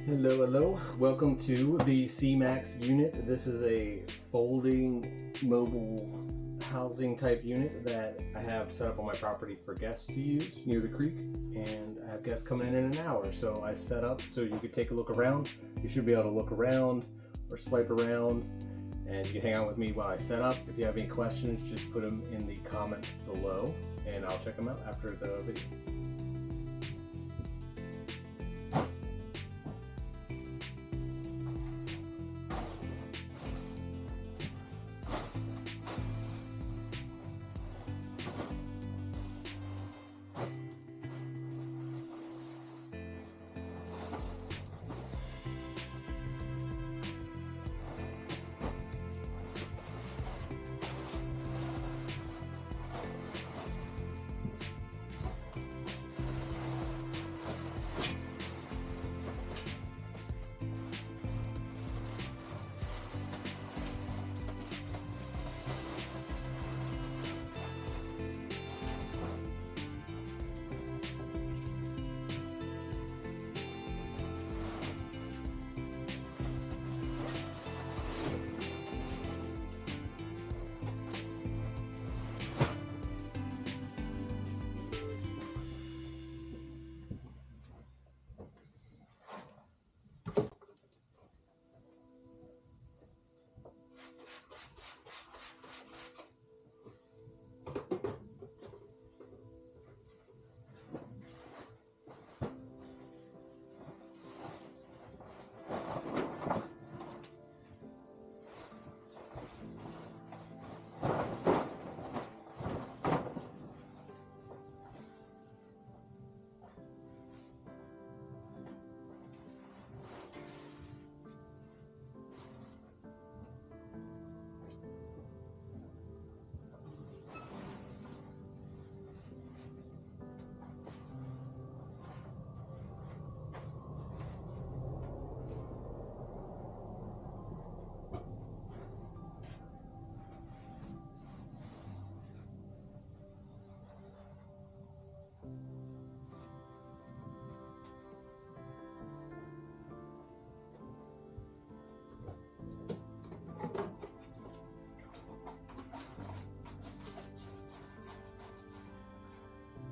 Hello, hello. Welcome to the CMAX unit. This is a folding mobile housing type unit that I have set up on my property for guests to use near the creek, and I have guests coming in an hour. So I set up so you could take a look around. You should be able to look around or swipe around, and you can hang out with me while I set up. If you have any questions, just put them in the comments below and I'll check them out after the video.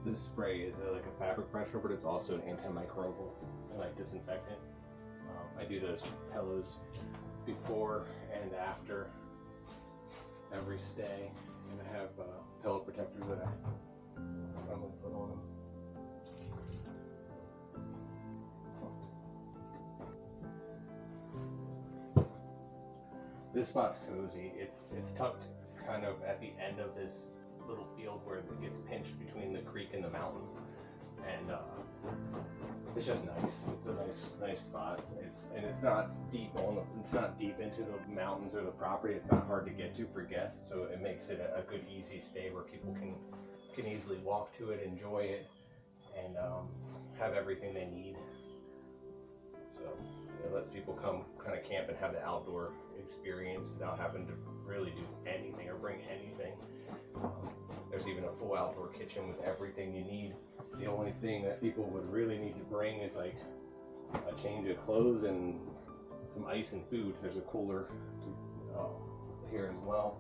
This spray is like a fabric freshener, but it's also an antimicrobial and like disinfectant. I do those pillows before and after every stay, and I have pillow protectors that I normally put on them. This spot's cozy. It's tucked kind of at the end of this little field where it gets pinched between the creek and the mountain, and it's just nice. It's a nice spot. It's not deep into the mountains or the property. It's not hard to get to for guests, so it makes it a good easy stay where people can easily walk to it, enjoy it, and have everything they need. So it lets people come kind of camp and have the outdoor experience without having to really do anything or bring anything. There's even a full outdoor kitchen with everything you need. The only thing that people would really need to bring is like a change of clothes and some ice and food. There's a cooler here as well.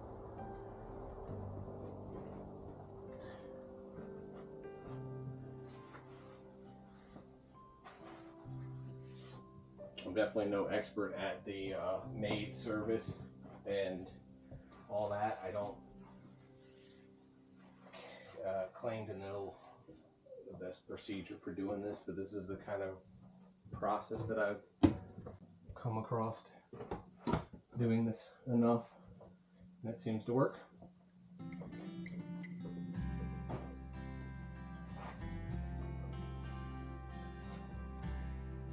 I'm definitely no expert at the maid service and all that. I don't claim to know the best procedure for doing this, but this is the kind of process that I've come across doing this enough, and it seems to work.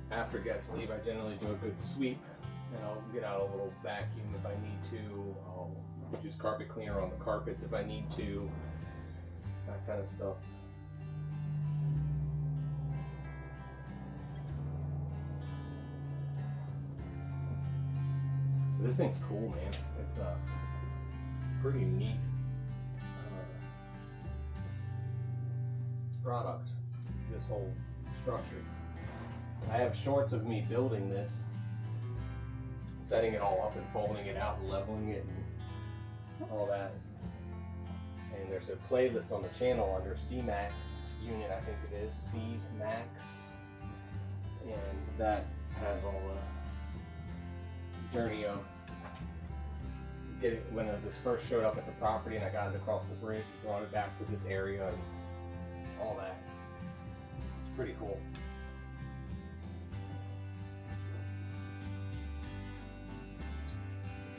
After guests leave, I generally do a good sweep, and I'll get out a little vacuum if I need to. I'll use carpet cleaner on the carpets if I need to, that kind of stuff. This thing's cool, man. It's pretty neat product, this whole structure. I have shorts of me building this, setting it all up and folding it out and leveling it and all that. And there's a playlist on the channel under CMAX unit, I think it is, CMAX. And that has all the journey of getting, when this first showed up at the property and I got it across the bridge, brought it back to this area and all that. It's pretty cool.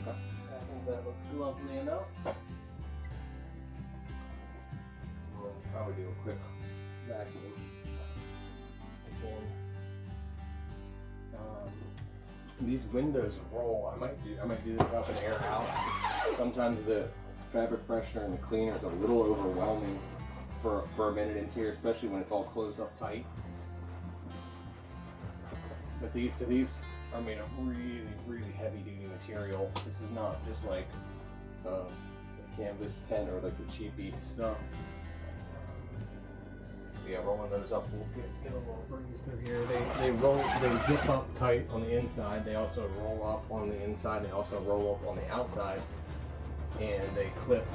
I think that looks lovely enough. We'll probably do a quick vacuum again. These windows roll. I might do this up and air out. Sometimes the fabric freshener and the cleaner is a little overwhelming for a minute in here, especially when it's all closed up tight. But these are made of really, really heavy duty material. This is not just like a canvas tent or like the cheapy stuff. Yeah, rolling those up, we'll get a little breeze through here. They zip up tight on the inside. They also roll up on the inside. They also roll up on the outside, and they clip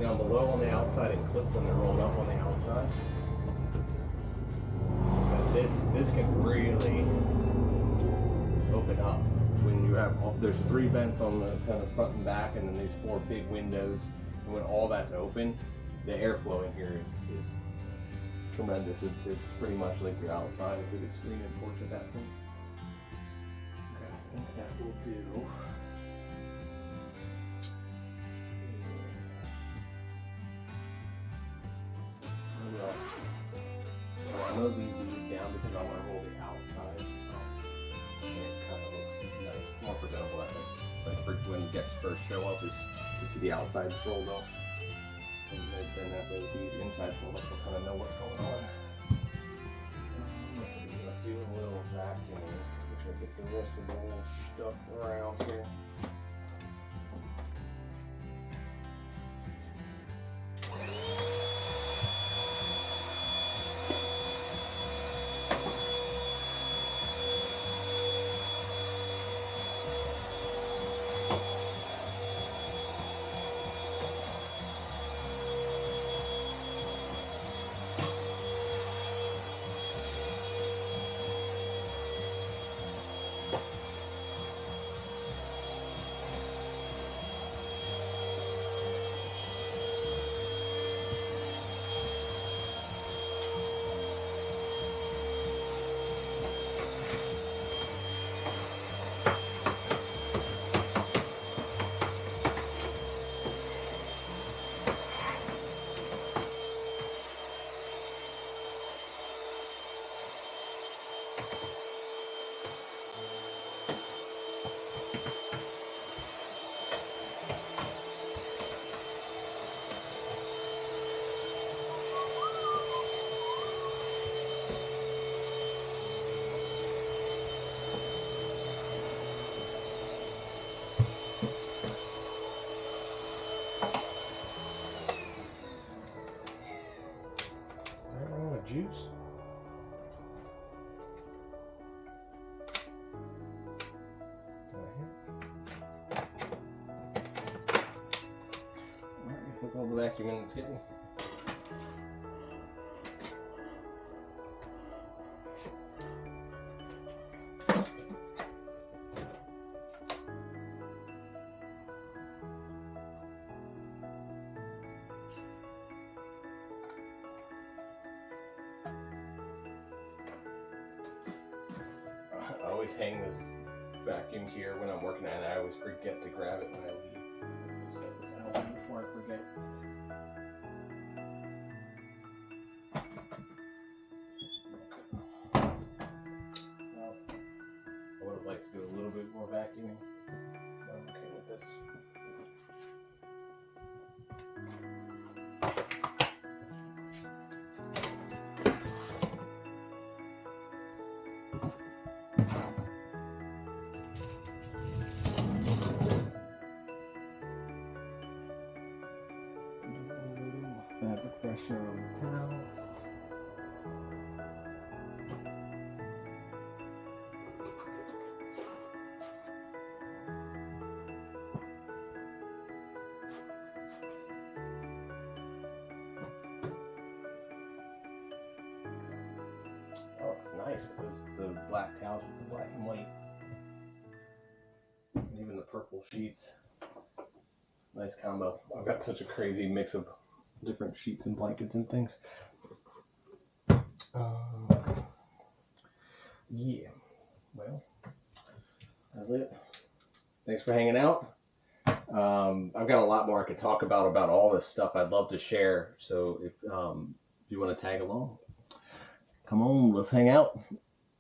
down below on the outside and clip when they're rolled up on the outside. But this can really open up when you have there's 3 vents on the kind of front and back, and then these 4 big windows. And when all that's open, the airflow in here is tremendous. It's pretty much like you're outside. It's like a screening porch at that point. Okay, I think that will do. Well, I'm gonna leave these down because I want to roll the outsides up. And it kind of looks nice. It's more presentable, I think. Like for when guests first show up, is to see the outsides rolled up. And then that way these insides rolled up, they'll kind of know what's going on. Let's see, let's do a little vacuum. Make sure I get the rest of the little stuff around here. Juice. I guess that's all the vacuuming it's getting. I always hang this vacuum here when I'm working at it. I always forget to grab it when I leave. I'll set this out before I forget. Well, I would have liked to do a little bit more vacuuming. I'm okay with this. Fabric freshener on the towels. nice because the black towels with the black and white, and even the purple sheets. It's a nice combo. I've got such a crazy mix of different sheets and blankets and things. Yeah, well, that's it. Thanks for hanging out. I've got a lot more I could talk about all this stuff. I'd love to share. So if you want to tag along, come on, let's hang out.